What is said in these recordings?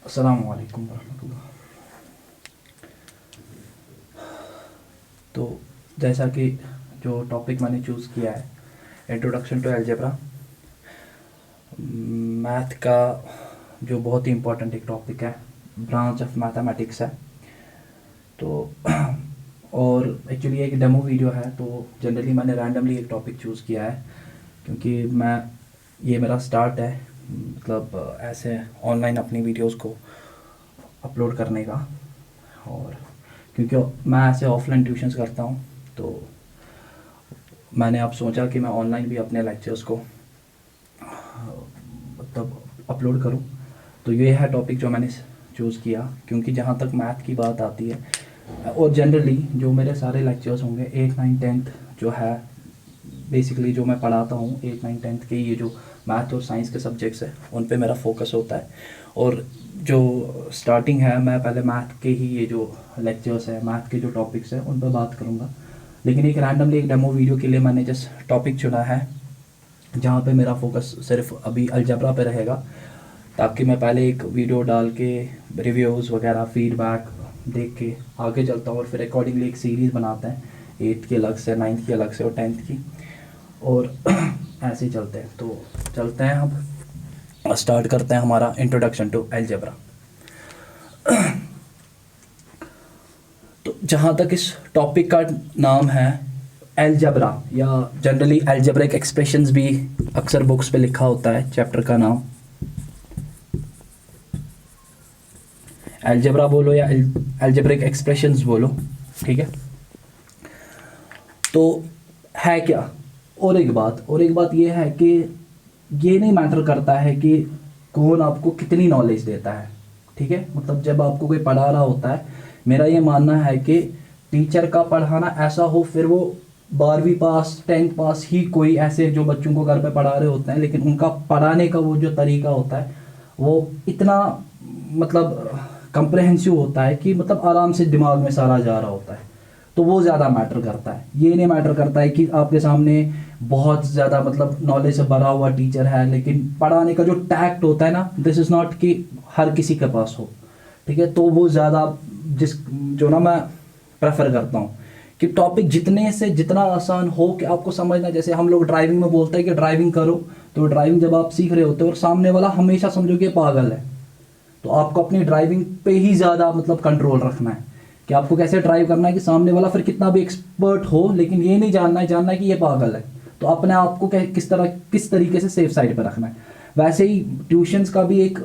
अस्सलामु अलैकुम वरहमतुल्लाह। तो जैसा कि जो टॉपिक मैंने चूज़ किया है, इंट्रोडक्शन टू अलजेब्रा, मैथ का जो बहुत ही इम्पोर्टेंट एक टॉपिक है, ब्रांच ऑफ मैथमेटिक्स है। तो और एक्चुअली एक डेमो वीडियो है, तो जनरली मैंने रैंडमली एक टॉपिक चूज़ किया है क्योंकि ये मेरा स्टार्ट है, मतलब ऐसे ऑनलाइन अपनी वीडियोस को अपलोड करने का। और क्योंकि मैं ऐसे ऑफलाइन ट्यूशन्स करता हूँ, तो मैंने अब सोचा कि मैं ऑनलाइन भी अपने लेक्चर्स को मतलब अपलोड करूँ। तो ये है टॉपिक जो मैंने चूज़ किया, क्योंकि जहाँ तक मैथ की बात आती है और जनरली जो मेरे सारे लेक्चर्स होंगे 8, 9, 10 जो है, बेसिकली जो मैं पढ़ाता हूँ 8, 9, 10 के ये जो मैथ और साइंस के सब्जेक्ट्स हैं उन पे मेरा फोकस होता है। और जो स्टार्टिंग है, मैं पहले मैथ के ही ये जो लेक्चर्स हैं, मैथ के जो टॉपिक्स हैं उन पर बात करूँगा। लेकिन एक रैंडमली एक डेमो वीडियो के लिए मैंने जस्ट टॉपिक चुना है जहाँ पे मेरा फोकस सिर्फ अभी अलजेब्रा पे रहेगा, ताकि मैं पहले एक वीडियो डाल के रिव्यूज़ वगैरह फीडबैक देख के आगे चलता हूँ और फिर अकॉर्डिंगली एक सीरीज़ बनाते हैं, 8 की अलग से, 9 की अलग से और 10th की, और ऐसे ही चलते हैं। तो चलते हैं, अब स्टार्ट करते हैं हमारा इंट्रोडक्शन टू अलजेब्रा। तो जहाँ तक इस टॉपिक का नाम है अलजेब्रा, या जनरली अलजेब्रिक एक्सप्रेशंस भी अक्सर बुक्स पे लिखा होता है, चैप्टर का नाम अलजेब्रा बोलो या अलजेब्रिक एक्सप्रेशंस बोलो, ठीक है। तो है क्या, और एक बात ये है कि ये नहीं मैटर करता है कि कौन आपको कितनी नॉलेज देता है, ठीक है। मतलब जब आपको कोई पढ़ा रहा होता है, मेरा ये मानना है कि टीचर का पढ़ाना ऐसा हो, फिर वो 12वीं पास 10th पास ही कोई ऐसे जो बच्चों को घर पे पढ़ा रहे होते हैं, लेकिन उनका पढ़ाने का वो जो तरीका होता है वो इतना मतलब कंप्रहेंसिव होता है कि मतलब आराम से दिमाग में सारा जा रहा होता है। तो वो ज़्यादा मैटर करता है। ये नहीं मैटर करता है कि आपके सामने बहुत ज़्यादा मतलब नॉलेज से भरा हुआ टीचर है, लेकिन पढ़ाने का जो टैक्ट होता है ना, दिस इज़ नॉट कि हर किसी के पास हो, ठीक है। तो वो ज़्यादा जो ना मैं प्रेफर करता हूँ कि टॉपिक जितने से जितना आसान हो कि आपको समझना। जैसे हम लोग ड्राइविंग में बोलते हैं कि ड्राइविंग करो, तो ड्राइविंग जब आप सीख रहे होते हो और सामने वाला हमेशा समझो कि पागल है, तो आपको अपनी ड्राइविंग पे ही ज़्यादा मतलब कंट्रोल रखना है कि आपको कैसे ड्राइव करना है कि सामने वाला फिर कितना भी एक्सपर्ट हो, लेकिन ये नहीं जानना है कि ये पागल है। तो अपने आप को किस तरीके से सेफ साइड पर रखना है। वैसे ही ट्यूशन्स का भी एक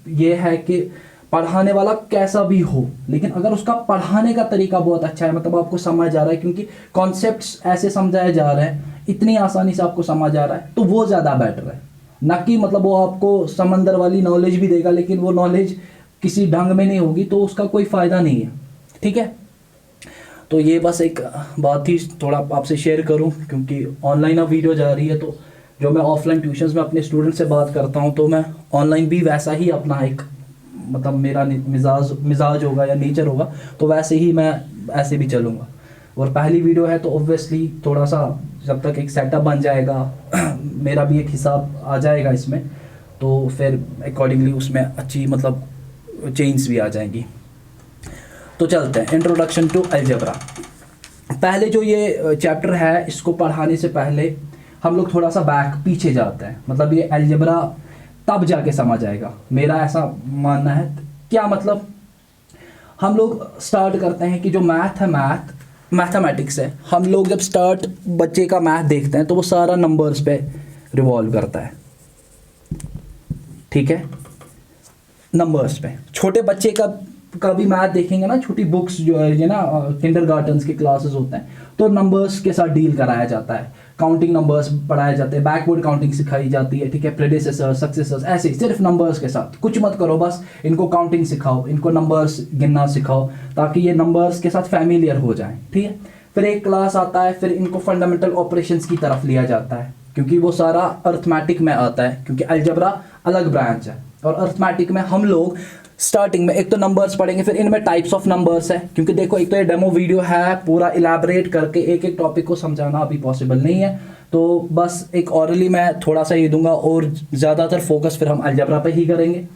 ये है कि पढ़ाने वाला कैसा भी हो, लेकिन अगर उसका पढ़ाने का तरीका बहुत अच्छा है, मतलब आपको समझ आ रहा है, क्योंकि कॉन्सेप्ट्स ऐसे समझाए जा रहे हैं, इतनी आसानी से आपको समझ आ रहा है, तो वो ज़्यादा बेटर है। ना कि मतलब वो आपको समंदर वाली नॉलेज भी देगा, लेकिन वो नॉलेज किसी ढंग में नहीं होगी, तो उसका कोई फ़ायदा नहीं है, ठीक है। तो ये बस एक बात ही थोड़ा आपसे शेयर करूं, क्योंकि ऑनलाइन अब वीडियो जा रही है, तो जो मैं ऑफलाइन ट्यूशन्स में अपने स्टूडेंट से बात करता हूं, तो मैं ऑनलाइन भी वैसा ही अपना एक मतलब मेरा मिजाज होगा या नेचर होगा, तो वैसे ही मैं ऐसे भी चलूँगा। और पहली वीडियो है तो ऑब्वियसली थोड़ा सा जब तक एक सेटअप बन जाएगा मेरा भी एक हिसाब आ जाएगा इसमें, तो फिर अकॉर्डिंगली उसमें अच्छी मतलब चेंज भी आ जाएंगी। तो चलते हैं इंट्रोडक्शन टू अलजेब्रा। पहले जो ये चैप्टर है, इसको पढ़ाने से पहले हम लोग थोड़ा सा पीछे जाते हैं। मतलब ये अलजेब्रा तब जाके समझ आएगा, मेरा ऐसा मानना है। क्या मतलब, हम लोग स्टार्ट करते हैं कि जो मैथ है, मैथमेटिक्स है, हम लोग जब स्टार्ट बच्चे का मैथ देखते हैं तो वो सारा नंबर्स पे रिवॉल्व करता है, ठीक है। नंबर्स पे छोटे बच्चे का भी मैथ देखेंगे ना, छोटी बुक्स जो है ये ना किंडरगार्टन्स के क्लासेस होते हैं, तो नंबर्स के साथ डील कराया जाता है, काउंटिंग नंबर्स पढ़ाए जाते हैं, बैकवर्ड काउंटिंग सिखाई जाती है, ठीक है, प्रेडिसेसर सक्सेसर्स, ऐसे सिर्फ नंबर्स के साथ। कुछ मत करो, बस इनको काउंटिंग सिखाओ, इनको नंबर्स गिनना सिखाओ, ताकि ये नंबर्स के साथ फैमिलियर हो जाएं, ठीक है। फिर एक क्लास आता है, फिर इनको फंडामेंटल ऑपरेशंस की तरफ लिया जाता है, क्योंकि वो सारा अर्थमेटिक में आता है, क्योंकि अलजेब्रा अलग ब्रांच है। और अर्थमेटिक में हम लोग स्टार्टिंग में एक तो नंबर्स पढ़ेंगे, फिर इनमें टाइप्स ऑफ नंबर्स है, क्योंकि देखो एक तो ये डेमो वीडियो है, पूरा इलैबोरेट करके एक एक टॉपिक को समझाना अभी पॉसिबल नहीं है, तो बस एक ऑरली मैं थोड़ा सा ये दूंगा, और ज़्यादातर फोकस फिर हम अलजेब्रा पे ही करेंगे।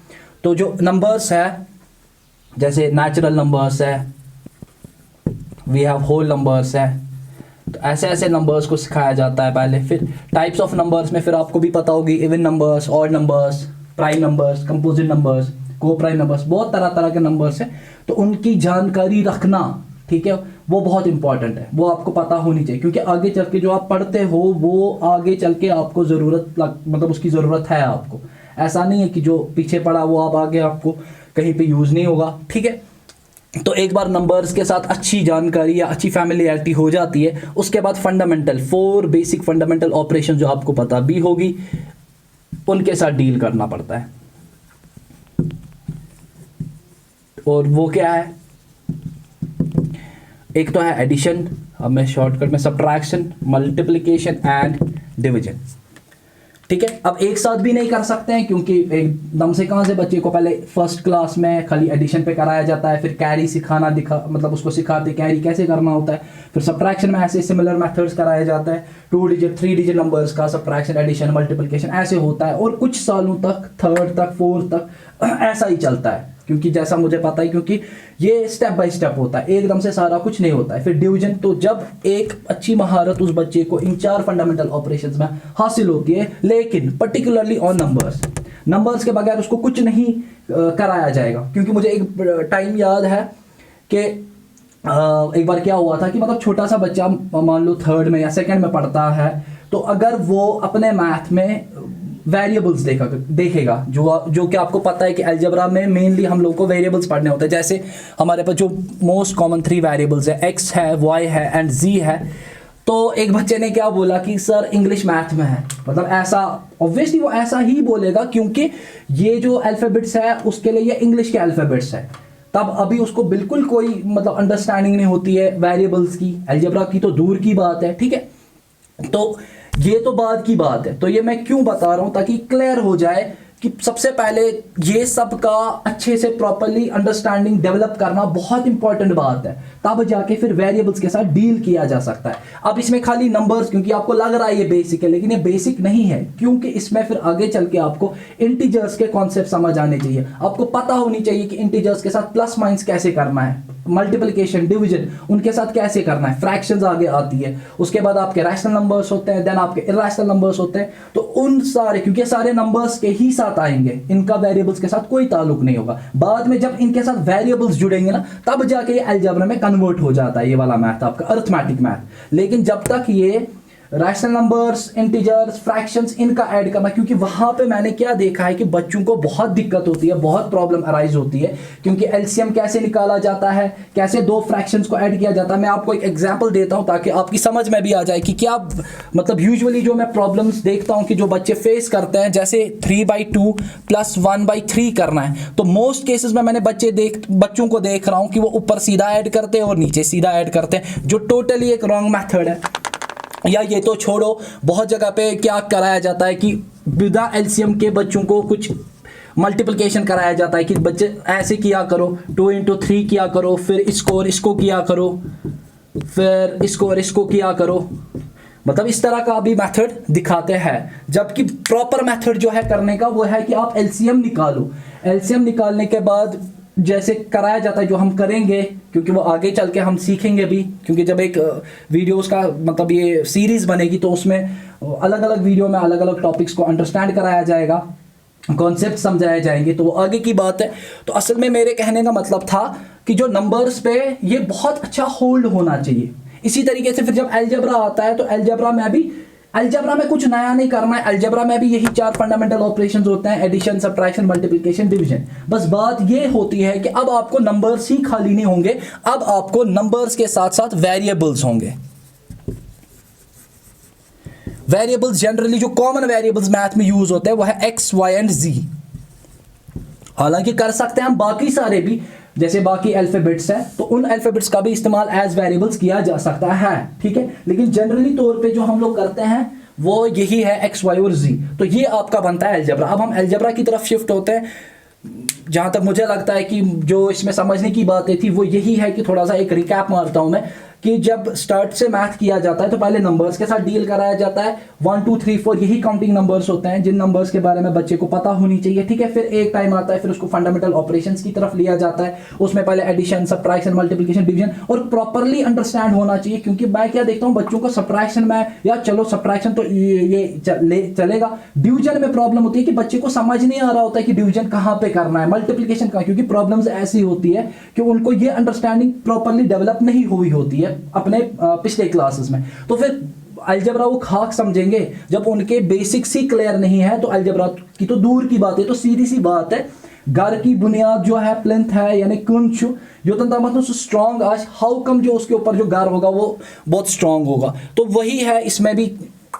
तो जो नंबर्स है जैसे नेचुरल नंबर्स है, वी हैव होल नंबर्स है, तो ऐसे ऐसे नंबर्स को सिखाया जाता है पहले। फिर टाइप्स ऑफ नंबर्स में फिर आपको भी पता होगी even numbers, odd numbers, prime numbers, composite numbers, को प्राइम नंबर्स, बहुत तरह तरह के नंबर्स हैं। तो उनकी जानकारी रखना, ठीक है, वो बहुत इंपॉर्टेंट है, वो आपको पता होनी चाहिए, क्योंकि आगे चल के जो आप पढ़ते हो वो आगे चल के आपको मतलब उसकी ज़रूरत है आपको। ऐसा नहीं है कि जो पीछे पढ़ा वो आप आगे आपको कहीं पे यूज़ नहीं होगा, ठीक है। तो एक बार नंबर्स के साथ अच्छी जानकारी या अच्छी फैमिलियरिटी हो जाती है, उसके बाद फंडामेंटल 4 बेसिक फंडामेंटल ऑपरेशन जो आपको पता भी होगी उनके साथ डील करना पड़ता है। और वो क्या है, एक तो है एडिशन, अब मैं शॉर्टकट में सब्ट्रैक्शन, मल्टीप्लिकेशन एंड डिवीजन, ठीक है। अब एक साथ भी नहीं कर सकते हैं, क्योंकि एकदम से कहाँ से बच्चे को पहले फर्स्ट क्लास में खाली एडिशन पे कराया जाता है, फिर कैरी सिखाना मतलब उसको सिखाते कैरी कैसे करना होता है, फिर सब्ट्रैक्शन में ऐसे सिमिलर मेथड्स कराया जाता है, 2 डिजिट 3 डिजिट नंबर्स का सब्ट्रैक्शन, एडिशन, मल्टीप्लिकेशन ऐसे होता है। और कुछ सालों तक 3rd तक 4th तक ऐसा ही चलता है, क्योंकि जैसा मुझे पता है, क्योंकि ये स्टेप बाय स्टेप होता है, एकदम से सारा कुछ नहीं होता है। फिर डिवीजन, तो जब एक अच्छी महारत उस बच्चे को इन 4 फंडामेंटल ऑपरेशंस में हासिल होती है, लेकिन पर्टिकुलरली ऑन नंबर्स के बगैर उसको कुछ नहीं कराया जाएगा। क्योंकि मुझे एक टाइम याद है कि एक बार क्या हुआ था कि मतलब छोटा सा बच्चा मान लो 3rd में या 2nd में पढ़ता है, तो अगर वो अपने मैथ में वेरिएबल्स देखेगा, जो कि आपको पता है कि अलजेब्रा में मेनली हम लोग को वेरिएबल्स पढ़ने होते हैं। जैसे हमारे पास जो मोस्ट कॉमन 3 वेरिएबल्स है, x है, y है एंड z है। तो एक बच्चे ने क्या बोला कि सर इंग्लिश मैथ में है, मतलब ऐसा ऑब्वियसली वो ऐसा ही बोलेगा, क्योंकि ये जो अल्फाबेट्स है उसके लिए ये इंग्लिश के अल्फाबेट्स है। तब अभी उसको बिल्कुल कोई मतलब अंडरस्टैंडिंग नहीं होती है वेरिएबल्स की, अलजेब्रा की तो दूर की बात है, ठीक है। तो ये तो बाद की बात है। तो ये मैं क्यों बता रहा हूं, ताकि क्लियर हो जाए कि सबसे पहले ये सब का अच्छे से प्रॉपर्ली अंडरस्टैंडिंग डेवलप करना बहुत इंपॉर्टेंट बात है, तब जाके फिर वेरिएबल्स के साथ डील किया जा सकता है। अब इसमें खाली नंबर्स, क्योंकि आपको लग रहा है ये बेसिक है, लेकिन ये बेसिक नहीं है, क्योंकि इसमें फिर आगे चल के आपको इंटीजर्स के कॉन्सेप्ट समझ आने चाहिए। आपको पता होनी चाहिए कि इंटीजर्स के साथ प्लस माइनस कैसे करना है, मल्टीप्लिकेशन, डिवीजन उनके साथ कैसे करना है, फ्रैक्शंस आगे आती है, उसके बाद आपके रैशनल नंबर्स होते हैं, देन आपके इरैशनल नंबर्स होते हैं। तो उन सारे, क्योंकि सारे नंबर्स के ही साथ आएंगे, इनका वेरिएबल्स के साथ कोई ताल्लुक नहीं होगा। बाद में जब इनके साथ वेरिएबल्स जुड़ेंगे ना, तब जाके ये अलजेब्रा में कन्वर्ट हो जाता है, ये वाला मैथ आपका अरिथमेटिक मैथ। लेकिन जब तक ये रैशनल नंबर्स, इंटीजर्स, फ्रैक्शंस इनका ऐड करना, क्योंकि वहां पे मैंने क्या देखा है कि बच्चों को बहुत दिक्कत होती है, बहुत प्रॉब्लम अराइज होती है, क्योंकि एलसीएम कैसे निकाला जाता है, कैसे 2 फ्रैक्शंस को ऐड किया जाता है। मैं आपको एक एग्जांपल देता हूं ताकि आपकी समझ में भी आ जाए कि क्या मतलब यूजुअली जो मैं प्रॉब्लम्स देखता हूं कि जो बच्चे फेस करते हैं, जैसे 3/2 + 1/3 करना है, तो मोस्ट केसेस में मैंने बच्चों को देख रहा हूं कि वो ऊपर सीधा ऐड करते हैं और नीचे सीधा ऐड करते हैं, जो टोटली एक रॉन्ग मेथड है। या ये तो छोड़ो, बहुत जगह पे क्या कराया जाता है कि बिना एलसीएम के बच्चों को कुछ मल्टीप्लिकेशन कराया जाता है कि बच्चे ऐसे किया करो, 2 × 3 किया करो, फिर इसको और इसको किया करो, फिर इसको और इसको किया करो, मतलब इस तरह का भी मेथड दिखाते हैं। जबकि प्रॉपर मेथड जो है करने का वो है कि आप एलसीएम निकालो, एलसीएम निकालने के बाद जैसे कराया जाता है, जो हम करेंगे, क्योंकि वो आगे चल के हम सीखेंगे भी, क्योंकि जब एक वीडियोस का मतलब ये सीरीज बनेगी तो उसमें अलग अलग वीडियो में अलग अलग टॉपिक्स को अंडरस्टैंड कराया जाएगा, कॉन्सेप्ट समझाए जाएंगे, तो वो आगे की बात है। तो असल में मेरे कहने का मतलब था कि जो नंबर्स पे ये बहुत अच्छा होल्ड होना चाहिए। इसी तरीके से फिर जब अलजेब्रा आता है, तो अलजेब्रा में कुछ नया नहीं करना है, अलजेब्रा में भी यही 4 फंडामेंटल ऑपरेशंस होते हैं, एडिशन, सब्ट्रैक्शन, मल्टीप्लिकेशन, डिवीजन। बस बात ये होती है कि अब आपको नंबर्स ही खाली नहीं होंगे, अब आपको नंबर्स के साथ साथ वेरिएबल्स होंगे। वेरिएबल्स जनरली जो कॉमन वेरिएबल्स मैथ में यूज होते हैं वो है x, y एंड z। हालांकि कर सकते हैं हम बाकी सारे भी, जैसे बाकी अल्फाबेट्स है, तो उन अल्फाबेट्स का भी इस्तेमाल एज वेरिएबल्स किया जा सकता है, ठीक है। लेकिन जनरली तौर पे जो हम लोग करते हैं वो यही है x, y और z। तो ये आपका बनता है अलजेब्रा। अब हम अलजेब्रा की तरफ शिफ्ट होते हैं। जहां तक मुझे लगता है कि जो इसमें समझने की बातें थी वो यही है कि थोड़ा सा एक रिकैप मारता हूं मैं कि जब स्टार्ट से मैथ किया जाता है तो पहले नंबर्स के साथ डील कराया जाता है, 1 2 3 4 यही काउंटिंग नंबर्स होते हैं जिन नंबर्स के बारे में बच्चे को पता होनी चाहिए, ठीक है। फिर एक टाइम आता है फिर उसको फंडामेंटल ऑपरेशंस की तरफ लिया जाता है, उसमें पहले एडिशन, सबट्रैक्शन, मल्टीप्लिकेशन, डिवीजन और प्रॉपर्ली अंडरस्टैंड होना चाहिए, क्योंकि मैं क्या देखता हूं बच्चों को सबट्रैक्शन में या चलो सबट्रैक्शन तो ये चलेगा, डिवीजन में प्रॉब्लम होती है कि बच्चे को समझ नहीं आ रहा होता है कि डिवीजन कहां पे करना है, मल्टीप्लिकेशन कहां, क्योंकि प्रॉब्लम्स ऐसी होती है कि उनको ये अंडरस्टैंडिंग प्रॉपर्ली डेवलप नहीं हुई होती है अपने पिछले क्लासेस में। तो फिर अलजेब्रा वो खाक समझेंगे जब उनके बेसिक्स ही क्लियर नहीं है, तो अलजेब्रा की तो दूर की बात है। तो सीधी सी बात है, घर की बुनियाद जो है प्लिंथ है यानी कुंच मतलब स्ट्रॉन्ग आज हाउ कम जो उसके ऊपर जो घर होगा वो बहुत स्ट्रॉन्ग होगा। तो वही है इसमें भी,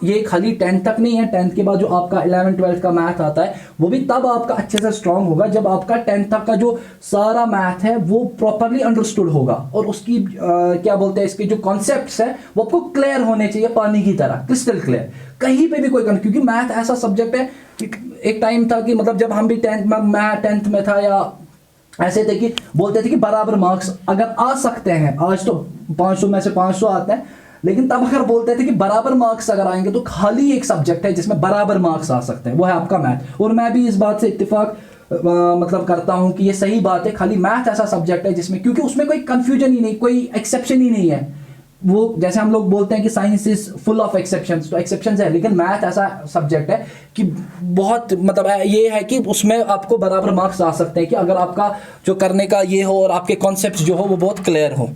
ये खाली 10th तक नहीं है, 10th के बाद जो आपका 11 12 का मैथ आता है वो भी तब आपका अच्छे से स्ट्रांग होगा जब आपका 10th तक का जो सारा मैथ है वो प्रॉपर्ली अंडरस्टूड होगा और उसकी क्या बोलते हैं इसके जो कॉन्सेप्ट्स है वो आपको क्लियर होने चाहिए, पानी की तरह क्रिस्टल क्लियर, कहीं पे भी कोई क्योंकि मैथ ऐसा सब्जेक्ट है, एक टाइम था कि मतलब जब हम भी 10th में था या ऐसे थे कि बोलते थे कि बराबर मार्क्स अगर आ सकते हैं, आज तो 500 में से 500 आते हैं, लेकिन तब अगर बोलते थे कि बराबर मार्क्स अगर आएंगे तो खाली एक सब्जेक्ट है जिसमें बराबर मार्क्स आ सकते हैं, वो है आपका मैथ। और मैं भी इस बात से इत्तेफाक मतलब करता हूं कि ये सही बात है, खाली मैथ ऐसा सब्जेक्ट है जिसमें, क्योंकि उसमें कोई कंफ्यूजन ही नहीं, कोई एक्सेप्शन ही नहीं है। वो जैसे हम लोग बोलते हैं कि science is full of exceptions, तो एक्सेप्शंस है, लेकिन मैथ ऐसा सब्जेक्ट है कि बहुत मतलब ये है कि उसमें आपको बराबर मार्क्स आ सकते हैं कि अगर आपका जो करने का ये हो और आपके कॉन्सेप्ट जो हो वो बहुत क्लियर हो।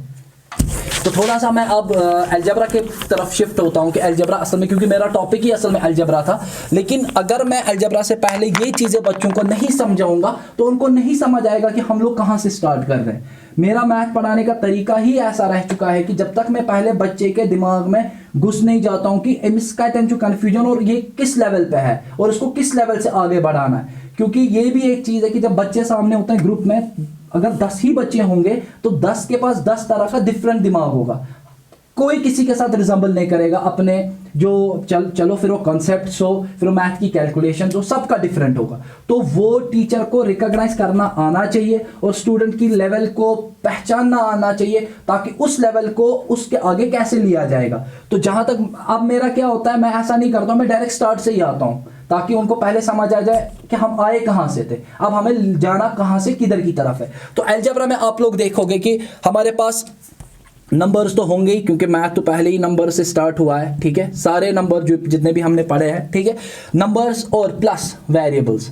तो थोड़ा सा मैं अब अलजेब्रा के तरफ शिफ्ट होता हूं कि अलजेब्रा असल में, क्योंकि मेरा टॉपिक ही असल में अलजेब्रा था, लेकिन अगर मैं अलजेब्रा से पहले ये चीज़ें बच्चों को नहीं समझाऊंगा तो उनको नहीं समझ आएगा कि हम लोग कहाँ से स्टार्ट कर रहे हैं। मेरा मैथ पढ़ाने का तरीका ही ऐसा रह चुका है कि जब तक मैं पहले बच्चे के दिमाग में घुस नहीं जाता हूं कि इसका जो कन्फ्यूजन और ये किस लेवल पे है और उसको किस लेवल से आगे बढ़ाना है, क्योंकि ये भी एक चीज़ है कि जब बच्चे सामने होते हैं ग्रुप में, अगर 10 ही बच्चे होंगे तो 10 के पास 10 तरह का डिफरेंट दिमाग होगा, कोई किसी के साथ रिजेंबल नहीं करेगा अपने जो चलो फिर वो कॉन्सेप्ट्स हो, फिर वो मैथ की कैलकुलेशन हो, सबका डिफरेंट होगा। तो वो टीचर को रिकॉग्नाइज करना आना चाहिए और स्टूडेंट की लेवल को पहचानना आना चाहिए ताकि उस लेवल को उसके आगे कैसे लिया जाएगा। तो जहां तक अब मेरा क्या होता है, मैं ऐसा नहीं करता हूं, मैं डायरेक्ट स्टार्ट से ही आता हूं ताकि उनको पहले समझ आ जाए कि हम आए कहां से थे, अब हमें जाना कहां से किधर की तरफ है। तो अलजेब्रा में आप लोग देखोगे कि हमारे पास नंबर्स तो होंगे ही, क्योंकि मैथ तो पहले ही नंबर से स्टार्ट हुआ है, ठीक है, सारे नंबर जो जितने भी हमने पढ़े हैं, ठीक है, नंबर्स और प्लस वेरिएबल्स।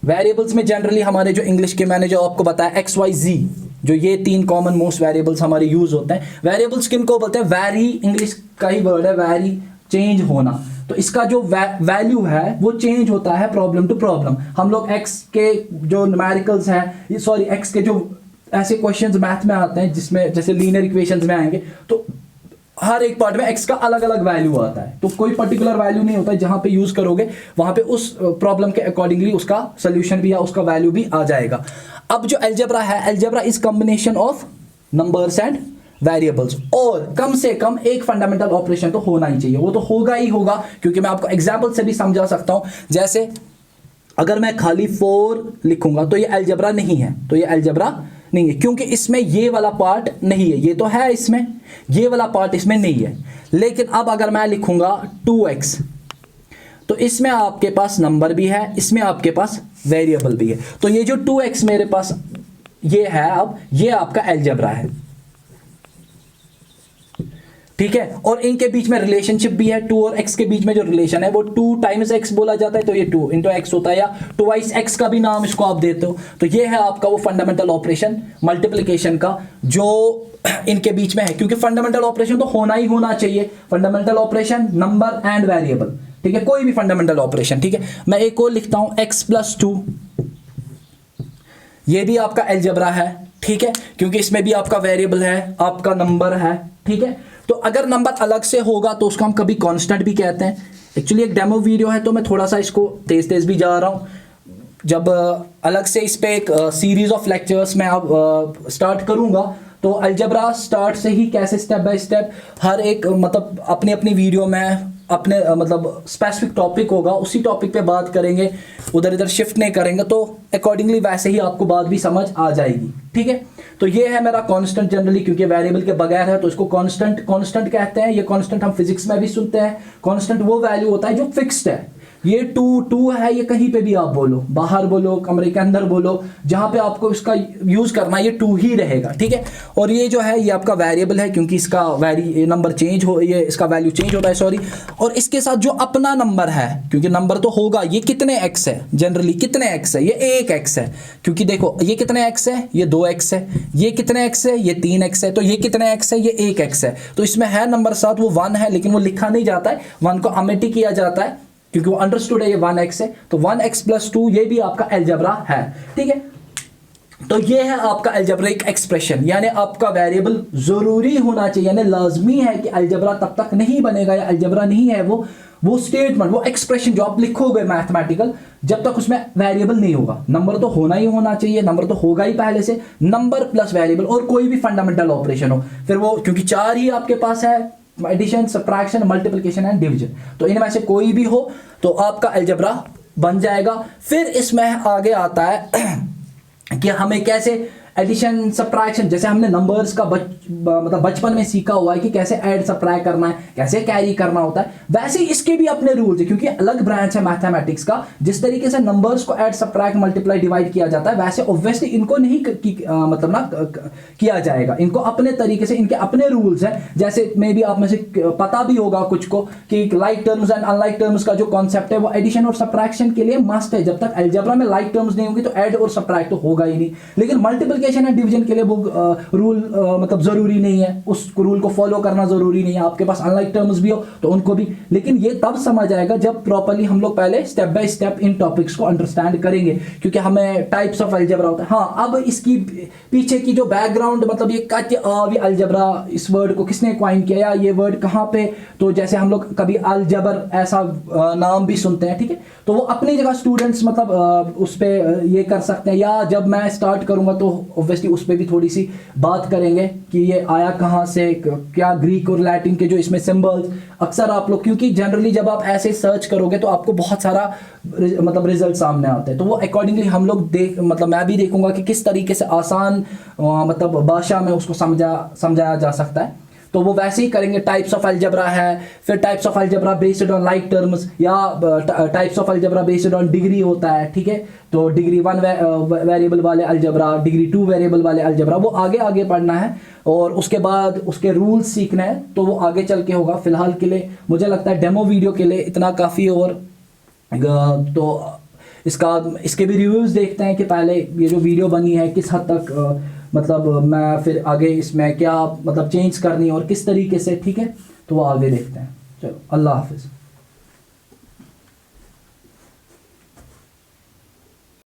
वेरिएबल्स में जनरली हमारे जो इंग्लिश के मैंने जो आपको बताया एक्स वाई जी, जो ये 3 कॉमन मोस्ट वेरिएबल्स हमारे यूज होते हैं। वेरिएबल्स किनको बोलते हैं, वैरी इंग्लिश का ही वर्ड है, वैरी चेंज होना। तो इसका जो वैल्यू है वो चेंज होता है प्रॉब्लम टू प्रॉब्लम। हम लोग एक्स के जो न्यूमेरिकल्स हैं, सॉरी एक्स के जो ऐसे क्वेश्चंस मैथ में आते हैं जिसमें जैसे लीनियर इक्वेशंस में आएंगे तो हर एक पार्ट में एक्स का अलग अलग वैल्यू आता है, तो कोई पर्टिकुलर वैल्यू नहीं होता है, जहां पे यूज करोगे वहां पे उस प्रॉब्लम के अकॉर्डिंगली उसका सोल्यूशन भी या उसका वैल्यू भी आ जाएगा। अब जो अलजेब्रा है, algebra is combination of numbers and variables, और कम से कम एक फंडामेंटल ऑपरेशन तो होना ही चाहिए, वो तो होगा ही होगा, क्योंकि मैं आपको एग्जाम्पल से भी समझा सकता हूं। जैसे अगर मैं खाली 4 लिखूंगा तो ये अलजेब्रा नहीं है, तो ये अलजेब्रा नहीं है, क्योंकि इसमें ये वाला पार्ट नहीं है, ये तो है इसमें, ये वाला पार्ट इसमें नहीं है। लेकिन अब अगर मैं लिखूंगा 2x तो इसमें आपके पास नंबर भी है, इसमें आपके पास वेरिएबल भी है, तो ये जो 2x मेरे पास ये है, अब ये आपका अलजेब्रा है, ठीक है। और इनके बीच में रिलेशनशिप भी है, 2 और x के बीच में जो रिलेशन है वो 2 टाइम्स x बोला जाता है, तो ये 2 इंटू x होता है, या 2x x का भी नाम इसको आप देते हो। तो ये है आपका वो फंडामेंटल ऑपरेशन मल्टीप्लिकेशन का जो इनके बीच में है, क्योंकि फंडामेंटल ऑपरेशन तो होना ही होना चाहिए, fundamental operation number and variable, ठीक है, कोई भी फंडामेंटल ऑपरेशन, ठीक है। मैं एक और लिखता हूं x+2, ये भी आपका अलजेब्रा है, ठीक है, क्योंकि इसमें भी आपका वेरिएबल है, आपका नंबर है, ठीक है। तो अगर नंबर अलग से होगा तो उसको हम कभी कांस्टेंट भी कहते हैं। एक्चुअली एक डेमो वीडियो है तो मैं थोड़ा सा इसको तेज तेज भी जा रहा हूँ, जब अलग से इस पे एक सीरीज ऑफ लेक्चर्स मैं अब स्टार्ट करूंगा तो अलजेब्रा स्टार्ट से ही कैसे स्टेप बाय स्टेप हर एक मतलब अपनी अपनी वीडियो में अपने मतलब स्पेसिफिक टॉपिक होगा उसी टॉपिक पे बात करेंगे, उधर इधर शिफ्ट नहीं करेंगे, तो अकॉर्डिंगली वैसे ही आपको बात भी समझ आ जाएगी। ठीक है, तो ये है मेरा कांस्टेंट। जनरली क्योंकि वेरिएबल के बगैर है तो इसको कांस्टेंट कांस्टेंट कहते हैं। ये कांस्टेंट हम फिजिक्स में भी सुनते हैं। कांस्टेंट वो वैल्यू होता है जो फिक्स्ड है। ये टू है, ये कहीं पे भी आप बोलो, बाहर बोलो, कमरे के अंदर बोलो, जहां पे आपको इसका यूज करना है ये 2 ही रहेगा। ठीक है, और ये जो है ये आपका वेरिएबल है क्योंकि इसका नंबर चेंज हो, ये इसका वैल्यू चेंज होता है, सॉरी। और इसके साथ जो अपना नंबर है, क्योंकि नंबर तो होगा, ये कितने एक्स है, जनरली कितने एक्स है, ये 1 एक्स है। क्योंकि देखो ये कितने एक्स है, ये 2 एक्स है। ये कितने एक्स है, ये 3 एक्स है। तो ये कितने एक्स है, ये 1 एक्स है। तो इसमें है नंबर साथ, वो 1 है, लेकिन वो लिखा नहीं जाता है, 1 को अमेटी किया जाता है क्योंकि वो अंडरस्टूड है, ये 1x है। तो 1x + 2 ये भी आपका अलजेब्रा है। ठीक है, तो ये है आपका अलजेब्रिक एक्सप्रेशन, यानी आपका वेरिएबल जरूरी होना चाहिए, यानी लाजमी है कि अलजेब्रा तब तक नहीं बनेगा या अलजेब्रा नहीं है वो स्टेटमेंट, वो एक्सप्रेशन जो आप लिखोगे मैथमेटिकल, जब तक उसमें वेरिएबल नहीं होगा। नंबर तो होना ही होना चाहिए, नंबर तो होगा ही पहले से, नंबर प्लस वेरिएबल, और कोई भी फंडामेंटल ऑपरेशन हो, फिर वो क्योंकि 4 ही आपके पास है, addition, subtraction, multiplication and division, तो इनमें से कोई भी हो तो आपका अलजेब्रा बन जाएगा। फिर इसमें आगे आता है कि हमें कैसे एडिशन, सब्ट्रैक्शन, जैसे हमने नंबर्स का मतलब बचपन में सीखा हुआ है कि कैसे ऐड सब्ट्रैक्ट करना है, कैसे कैरी करना होता है, वैसे इसके भी अपने रूल्स है क्योंकि अलग ब्रांच है मैथमेटिक्स का। जिस तरीके से नंबर्स को ऐड, सब्ट्रैक्ट, मल्टीप्लाई, डिवाइड किया जाता है, वैसे ऑब्वियसली इनको नहीं मतलब ना किया जाएगा, इनको अपने तरीके से, इनके अपने रूल्स हैं। जैसे मे भी आप में से पता भी होगा कुछ को कि like terms and unlike terms का जो कॉन्सेप्ट है वो एडिशन और सब्ट्रैक्शन के लिए मस्ट है। जब तक अलजेब्रा में लाइक टर्म्स नहीं होंगी तो ऐड और सब्ट्रैक्ट तो होगा ही नहीं, लेकिन मल्टीप्लिकेशन एंड डिवीजन के लिए वो रूल मतलब जरूरी नहीं है, उस रूल को फॉलो करना जरूरी नहीं है। आपके पास अनलाइक टर्म्स भी हो तो उनको भी, लेकिन ये तब समझ आएगा जब प्रॉपर्ली हम लोग पहले step by step in topics को अंडरस्टैंड करेंगे, क्योंकि हमें टाइप्स ऑफ अलजेब्रा होता है। हाँ, अब इसकी पीछे की जो बैकग्राउंड, मतलब ये अलजेब्रा, इस वर्ड को किसने क्वाइन किया, या ये वर्ड कहाँ पे, तो जैसे हम लोग कभी अलजबर ऐसा नाम भी सुनते हैं। ठीक है, तो वो अपनी जगह स्टूडेंट्स मतलब उस पर ये कर सकते हैं, या जब मैं स्टार्ट करूंगा तो ऑब्वियसली उस पर भी थोड़ी सी बात करेंगे कि ये आया कहाँ से, क्या ग्रीक और लैटिन के जो इसमें सिंबल्स, अक्सर आप लोग, क्योंकि जनरली जब आप ऐसे सर्च करोगे तो आपको बहुत सारा मतलब रिजल्ट सामने आते हैं, तो वो अकॉर्डिंगली हम लोग मतलब मैं भी देखूंगा कि किस तरीके से आसान मतलब भाषा में उसको समझाया जा सकता है, तो वो वैसे ही करेंगे। टाइप्स ऑफ अलजेब्रा है, फिर types of algebra based on like terms, या types of algebra based on degree होता है। ठीक है, तो डिग्री 1 वेरिएबल वाले अलजेब्रा, डिग्री 2 वेरिएबल वाले अलजेब्रा, वो आगे पढ़ना है और उसके बाद उसके रूल्स सीखना है, तो वो आगे चल के होगा। फिलहाल के लिए मुझे लगता है डेमो वीडियो के लिए इतना काफ़ी, और तो इसके भी रिव्यूज़ देखते हैं कि पहले ये जो वीडियो बनी है किस हद तक मतलब मैं फिर आगे इसमें क्या मतलब चेंज करनी और किस तरीके से। ठीक है, तो वो आगे देखते हैं। चलो, अल्लाह हाफिज़।